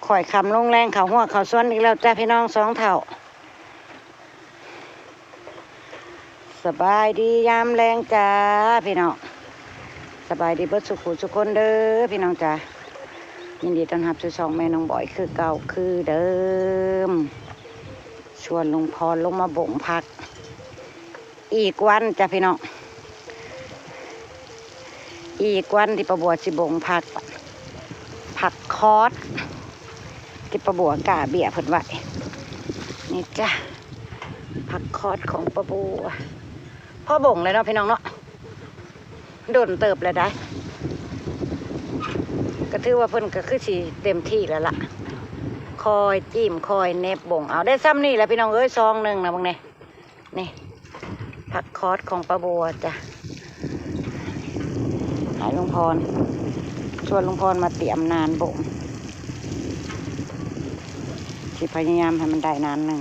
ข่อยคำลงแรงเขาหัวเขาซ้วนอีกแล้วจ้าพี่น้องสองเท่าสบายดียามแรงจ้าพี่น้องสบายดีเบิดสุขุสุขคนเด้อพี่น้องจ้ายินดีต้อนรับสู่ช่องแม่น้องบอยคือเก่าคือเดิมชวนลุงพรลงมาบ่งผักอีกวันจ้าพี่น้องอีกวันที่ประบัวสิบ่งผักคอสที่ประบัวกาเบียเพิ่นไว้นี่จ้าผักคอสของประบัวพ่อบ่งเลยเนาะพี่น้องเนาะโดนเติบเลยได้ก็ถือว่าเพิ่นก็คือสิเต็มที่แล้วล่ะคอยจิ้มคอยเน็บบ่งเอาได้ซ้ำนี่แหละพี่น้องเอ้ยซองหนึ่งนะมึงเนี่ยนี่ผักคอสของประบัวจ้ะหายลุงพรชวนลุงพรมาเตรียมนานบ่งที่พยายามให้มันได้นานหนึ่ง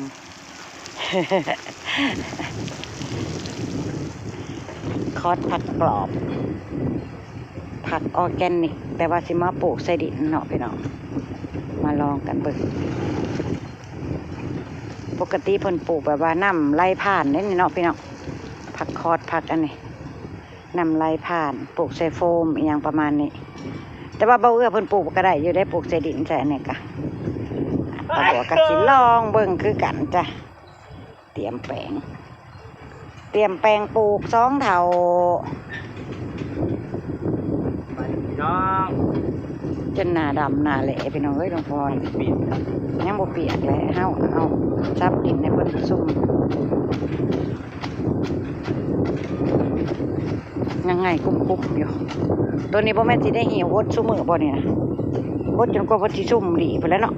คอสผักกรอบผักออร์แกนิกแต่ว่าสิมาปลูกใส่ดินเนาะพี่น้องมาลองกันเบิ่งปกติเพิ่นปลูกแบบว่าน้ำไหลผ่านนี่เนาะพี่น้องผักคอสผักอันนี้น้ำไหลผ่านปลูกใส่โฟมอย่างประมาณนี้แต่ว่าเบาเอื้อเพิ่นปลูกก็ได้อยู่ได้ปลูกใส่ดินใส่อันนี้กะปลูกกะสิลองเบิ่งคือกันจ้ะเตรียมแปลงปลูก2 เท่าน้อง จนหน้าดำหน้าแหล่พี่น้องเอ้ยหลวงพ่อยังบ่เปียกเลยเอาซับดินในเพิ่นซุ่มยังไงคุ้มอยู่ตัวนี้บ่แม่นสิได้เหี่ยวอดซุมื้อบ่นี่นะอดจนกว่าเพิ่นสิซุ่มหลีไปแล้วเนาะ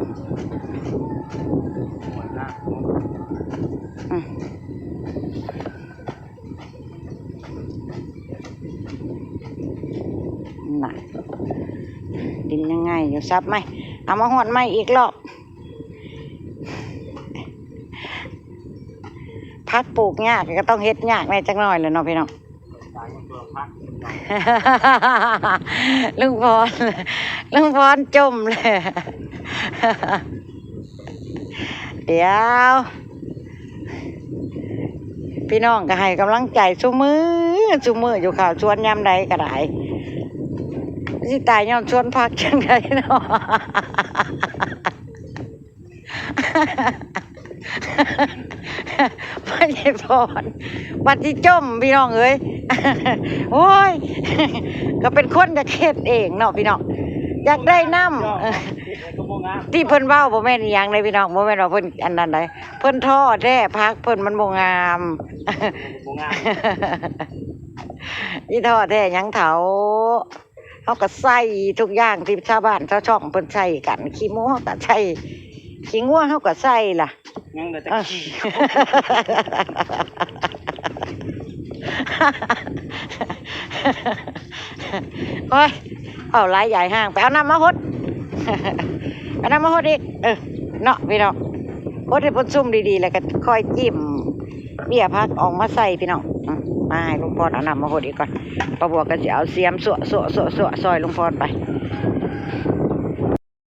น่ะดินยังไงอยู่ซับไหมเอามาหวดไหมอีกรอบพักปลูกยากก็ต้องเฮ็ดยากในจักหน่อยเลยเนาะพี่น้องลุงพรจมเลยเดี๋ยวพี่น้องก็ให้กำลังใจซุมืออยู่ข่าวชวนยามใดก็ได้สิตายย้อนชวนพักจังไดเนาะไม่ใช่พรบัดที่จมพี่น้องเอ้ยโอ้ยก็เป็นคนจะเค็ดเองเนาะพี่น้องอยากได้น้ำที่เพิ่นเว้าบ่แม่นอีหยังเลยพี่น้องบ่แม่นว่าเพิ่นอันนั้นใดเพิ่นท้อแท้พักเพิ่นมันบ่งามอีท้อแท้หยังเถาเขาก็ใส่ทุกอย่างที่ชาวบ้านชาวช่องเพิ่นใส่กันขี้หมูเขาก็ใส่ขี้งัวเขาก็ใส่ล่ะยังเหลือแต่ขี้โอ้ยเอาหลายใหญ่ห้างไปเอาน้ำมาหดเอาน้ำมาหดอีกเนาะพี่น้องหดให้พ้นซุ่มดีๆแล้วก็ค่อยจิ้มเบี้ยพักออกมาใส่พี่น้องมาให้ลุงพรเอาน้ำมาหดอีกก่อนประบัวก็จะเอาเสียมสวซอยลุงพรไป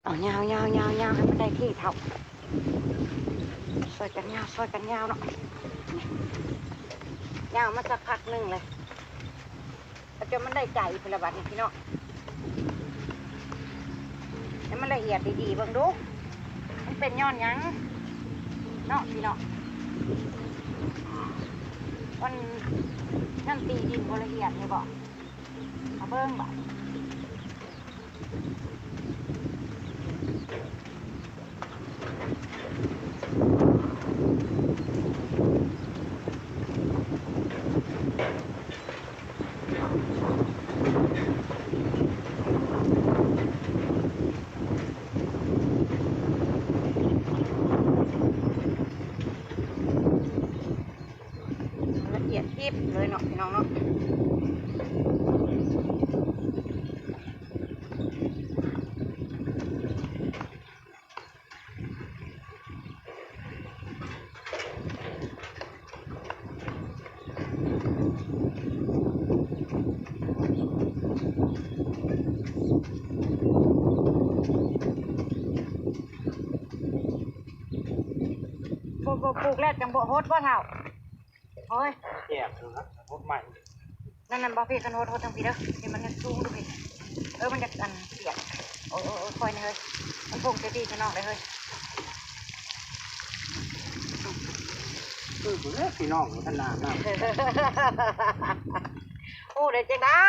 เอายาวให้มันได้ที่เท่าซอยกันยาวเนาะยาวมาสักพักหนึ่งเลยจนมันได้ใจพลบัตนี่พี่น้องให้มันละเอียดดีๆเบิ่งดูมันเป็นย้อนยังเนาะพี่น้องมันนั่นตีดินบละเอียดเลยบอกเอาเบิ่งบ่ยิบเลยเนาะพี่น้องเนาะ บ่ปลูกแล้วจังบ่โฮดบ่เท่าโอ้ย แจกเลยนะรถใหม่ นั่นบ่พี่กันโฮดทั้งพี่เด้อนี่มันยังสูงดูพี่มันจะกันเปียกโอ้ยคอยนี่เฮ้ยมันปลูกจะดีจะนอกได้เฮ้ย พี่น้องท่านนาหน้า โอ้เดี๋ยวจะได้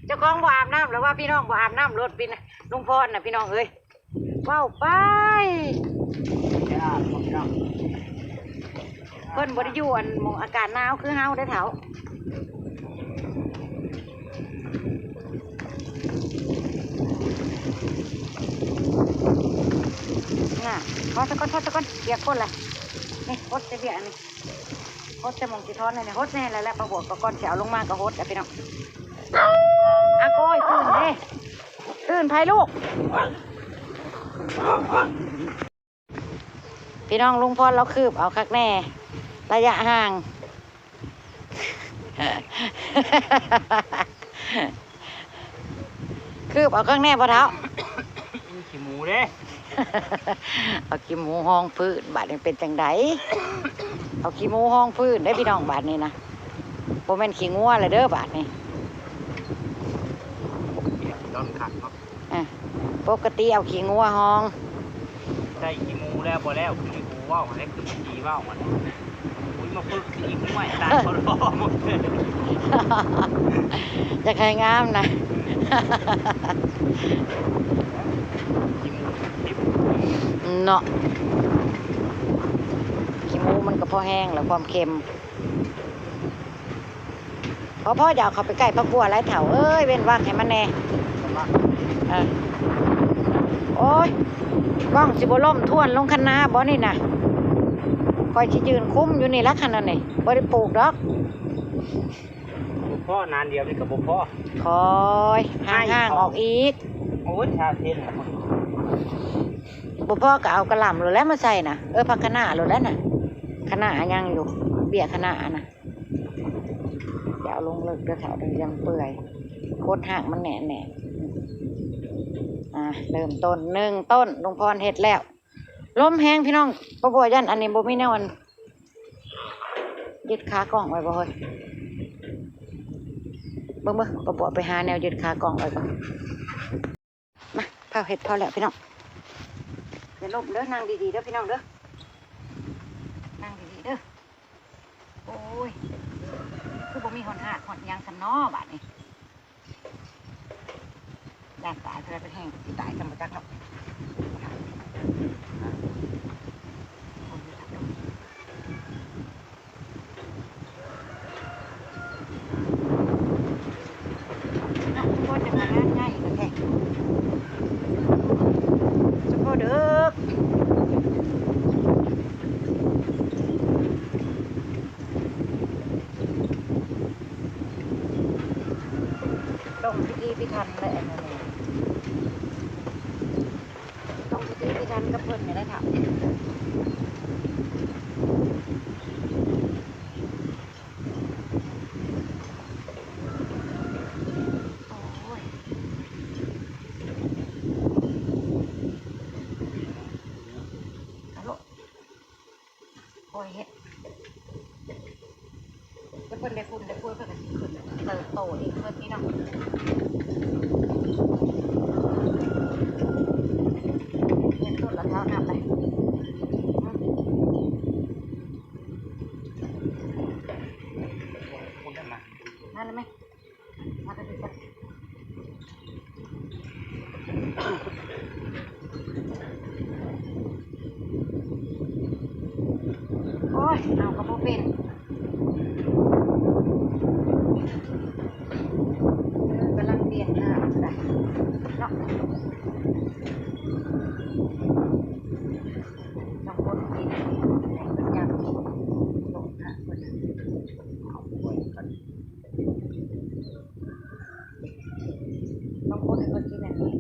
เจ้าของบ่อาบน้ำหรือว่าพี่น้องบ่อาบน้ำรถพี่นะลุงพรน่ะพี่น้องเอ้ยว้าวไป แค่อาบของน้ เพิ่นบ่ได้อยู่อันหมองอากาศหนาวคือเฮาได้อเถาน่ะพอสักก้อนเบียกคนละนี่ฮดจะเบียกนี่ฮดจะมองสิท้อนเลยนี่ฮดแน่แล้วแหละประบวกก็ก้อนเสียวลงมาก็ฮดอ่ะพี่น้องอาโกยตื่นเด้ตื่นภัยลูกพี่น้องลุงพรเราคืบเอาคักแน่ระยะห่างคืบเอาข้างแน่ปะเท้า ำขี้หมูเด้ เอาขี้หมูห้องพื้นบาดนี้เป็นจังไดเอาขี้หมูห้องพื้นได้พี่น้องบาดนี้นะโมเมนขี้งัวเลยเด้อบาดนี้ ตอนขัดเนาะ ปกติเอาขี้งัวห้อง ใช่ขี้หมูแล้วพอแล้วขี้หมูว่าวมันได้คือขี้ว่าวมันอุ้ยมาฝึกขี้หมูใหม่ตายเขารอหมดเลย จะใครงามนะ ขี้หมูทิพ เนาะขี้หมูมันก็พอแห้งแล้วความเค็มพ่ออยากเขาไปใกล้พระบัวไรเถาเอ้ยเว้นว่างให้มันแน่โอ้ยกล้องสิบล่มท่วนลงคันนาบ่นี่นะคอยชิยืนคุ้มอยู่นี่ละคันนั้นนี่บ่ได้ปลูกดอก บุพ่อนานเดียวนี่กับบุพ่อ คอยห่างๆออกอีก โอ้ยชาเทน บ่พ่อก็เอากระหล่ำหรือแล้วมาใส่น่ะผักคะน้าหรือแล้วน่ะคะน้ายังอยู่เบี้ยคะน้าน่ะอย่าเอาลงเลิกเด้อแถวเดินยังเปื่อยโคตรห่างมันแหน่เริ่มต้น1 ต้นลุงพรเฮ็ดแล้วล้มแห้งพี่น้องบ่บ่ยันอันนี้บ่มีแนวอันยึดขากล้องไว้บ่เฮ้ยเบิ่งบ่บ่ไปหาแนวยึดขากล้องไว้ก่อนมาเผาเฮ็ดพอแล้วพี่น้องอย่าล้มเด้อนั่งดีๆเด้อพี่น้องเด้อนั่งดีๆเด้อโอ้ยคือบ่มีหอนหาดหอนยางสำน้อบาดนี้ย่างตายเท่าไรเป็นแห้งสิตายจำบ่จักเนาะก็จะมางานง่ายก็แท้สุโขเด้อต้องพิธีพิธันเลยอันนี้ต้องพิธีพิธันกับเพิ่นไม่ได้ถามโอ้ยเฮ็ดเพิ่นได้คุณได้คุยเพิ่นก็สิขึ้นเติบโตอีกเพิ่นพี่น้องเฮ็ดต้นละเท่าน้ำเลยนั่นเลยไหมมาตะกี้ก่อนโอ้ยเอากระโปงเป็นกำลังเปลี่ยนหน้าได้เนาะต้องคนกินเป็นอย่างลงหาคนเอาไว้กันต้องคนให้คนกินแบบนี้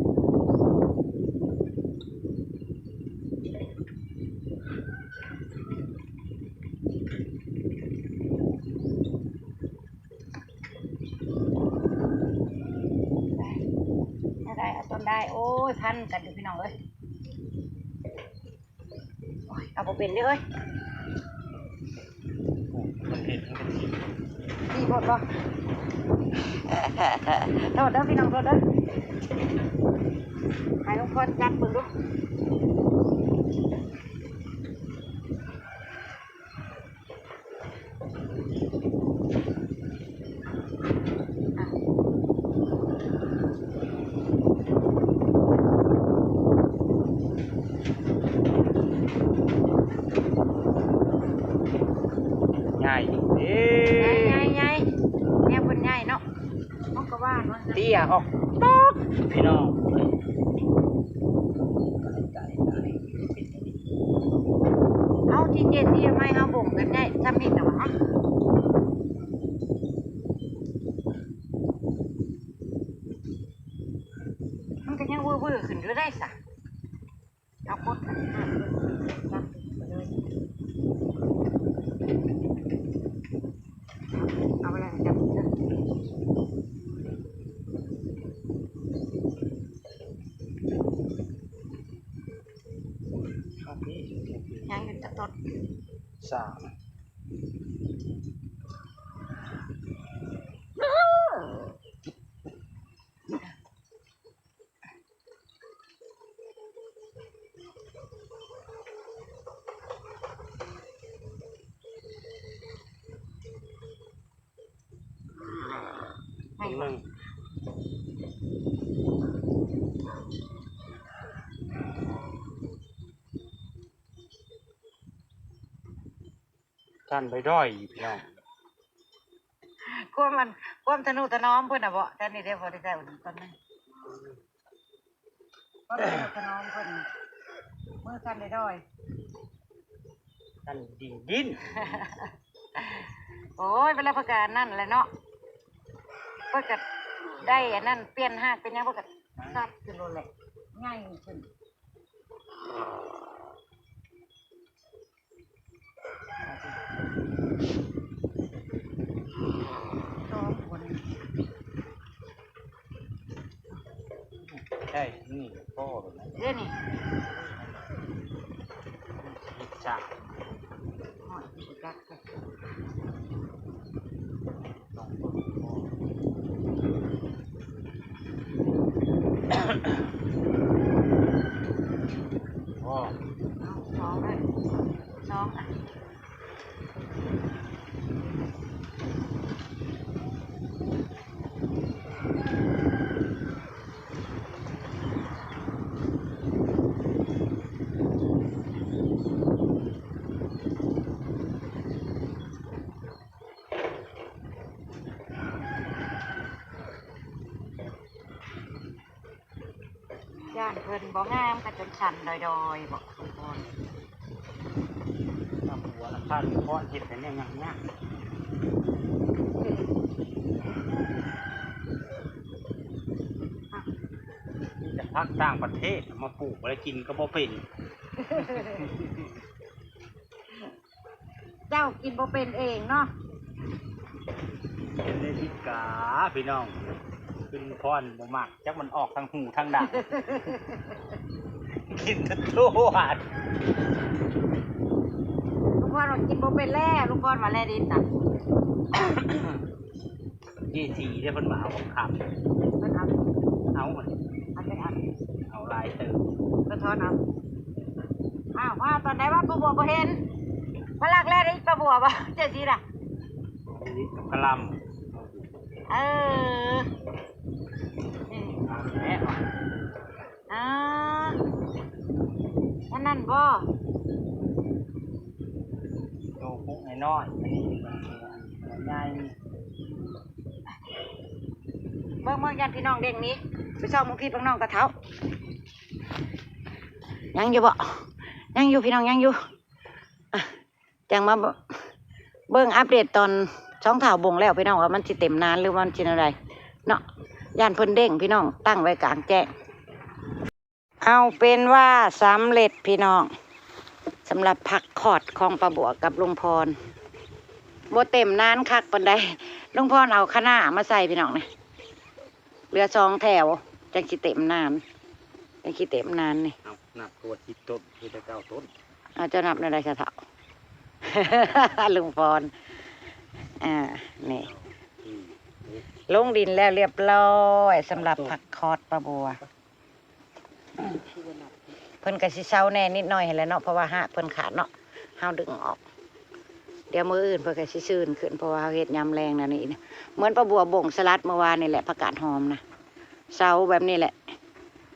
ได้เอาต้นได้โอ้ยพันกันดูพี่น้องเอ้ยเอาไปเป็นเด้อเอ้ย มันเห็นมันก็ชี้ ดีหมดบ่โทษเด้อพี่น้องโทษเด้อให้ลุงพลจัดเบิ่งดูง่ายเอ๊ ใหญ่ใหญ่เนี่ยเพิ่นใหญ่เนาะน้องก็ว่าเนาะ เตี้ยออกป๊อกพี่น้อง เอาที่เจ็ดที่ไม่เอาบ่งกันใหญ่ทำนี่แต่ว่ามันก็ยังเว่อร์ขึ้นอยู่ได้สะเอาคดกันเอาไปเลยจับยังอยู่จะตด สามหนึ่งกันไปด้อยพี่น้อง ความทะนุถนอมเพิ่นน่ะบ่แต่นี่เดี๋ยวพอได้ใส่อุ่นตอนนึงความทะนุถนอมเพิ่นมือกันได้ด้อย กันดิ่งดิ้น โอ้ยเวลาประกาศนั่นแหละเนาะเพิ่นก็ได้อันนั้นเปลี่ยนหากเป็นหยังเพิ่นก็ซัดขึ้นโลดแหละง่ายขึ้นสองคน ใช่นี่พ่อแบบนั้น เดี๋ยวนี้ อีกจ้า หอดอีกจักเลย น้องพ่อ เอาสองเลยสองอ่ะย่านเพิ่นบ่งามก็จนสั่นดอยๆบอกทุกคน ทำหัวละพันพ่อเห็ดแต่เนี่ยยังยากจะพักต่างประเทศมาปลูกอะไรกินก็บ่เป็น เจ้ากินบ่เป็นเองเนาะ เป็นเลพิกาพี่น้องขึ้นพรบ่มักจักมันออกทางหูทางดัง กินทุกวัน ลุงพ่อเรากินบ่เป็นแล้วลุงพ่อมาแลดินน่ะ ยี่สีได้เพิ่นมาเอาของขับ เพิ่นเอา เอามัน เอาไปเอา เอาลายเติม เพิ่นทอนเอาอ้าวว่าตอนไหนว่าป้าบัวบ่เห็นพลักแลดิป้าบัวบ่เจ๊สิล่ะ นี่กับกะหล เออนี่ ำเอาแหละ อ่าอันนั้นบ่ โตพุกน้อยๆอันนี้มันใหญ่ เบิ่งยันพี่น้องเด้งนี้ไปซ่อมมุกพี่พี่น้องกระเท้ายังอยู่บ่ยังอยู่พี่น้องยังอยู่อ่ะจังมาเบิ่งอัปเดตตอนช่องข่าวบ่งแล้วพี่น้องว่ามันสิเต็มนานหรือมันสิอะไรเนาะย่านเพิ่นเด้งพี่น้องตั้งไว้กลางแจ้งเอาเป็นว่าสำเร็จพี่น้องสำหรับผักขอดของป้าบัวกับลุงพรบ่เต็มนานคักปานใดลุงพรเอาคะน้ามาใส่พี่น้องนี่เหลือ2แถวจังสิเต็มนานจังสิเต็มนานนี่ เอานับตัวที่ต้นที่จะเก้าต้น เอาจะนับในไรสะเถา ลุงพร นี่ลงดินแล้วเรียบร้อยสำหรับผักคอดปลาบัวเพิ่นก็สิเซาแน่นิดหน่อยแหละเนาะเพราะว่าหากเพิ่นขาดเนาะเฮาดึงออกเดี๋ยวมื้ออื่นเพิ่นก็สิซื่นขึ้นเพราะว่าเฮาเฮ็ดยามแรงนะนี่เหมือนปลาบัวบ่งสลัดเมื่อวานนี่แหละผักกาดหอมนะเซาแบบนี้แหละ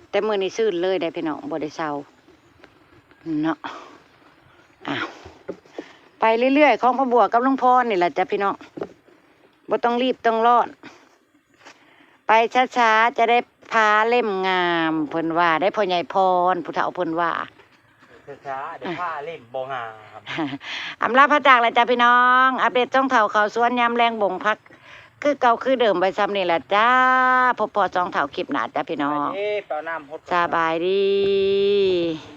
แต่มื้อนี้ซื่นเลยได้พี่น้องบ่ได้เซาเนาะอ้าวไปเรื่อยๆของปลาบัวกับลุงพรนี่แหละจ้ะพี่น้องบ่ต้องรีบต้องร้อน ไปช้าๆจะได้พาเล่มงามเพิ่นว่าได้พ่อใหญ่พรผู้เฒ่าเพิ่นว่า ช้าเดี๋ยวผ้าเล่มบ่งาม อำลาพระจากแล้วจ้ะพี่น้อง อัปเดตจ้องเฒ่าเขาสวนยามแรงบ่งพัก คือเก่าคือเดิมไปซ้ำนี่แหละจ้าพบพอจ้องเฒ่าคลิปหน้าจ้ะพี่น้อง เปล่าน้ำพด สบายดี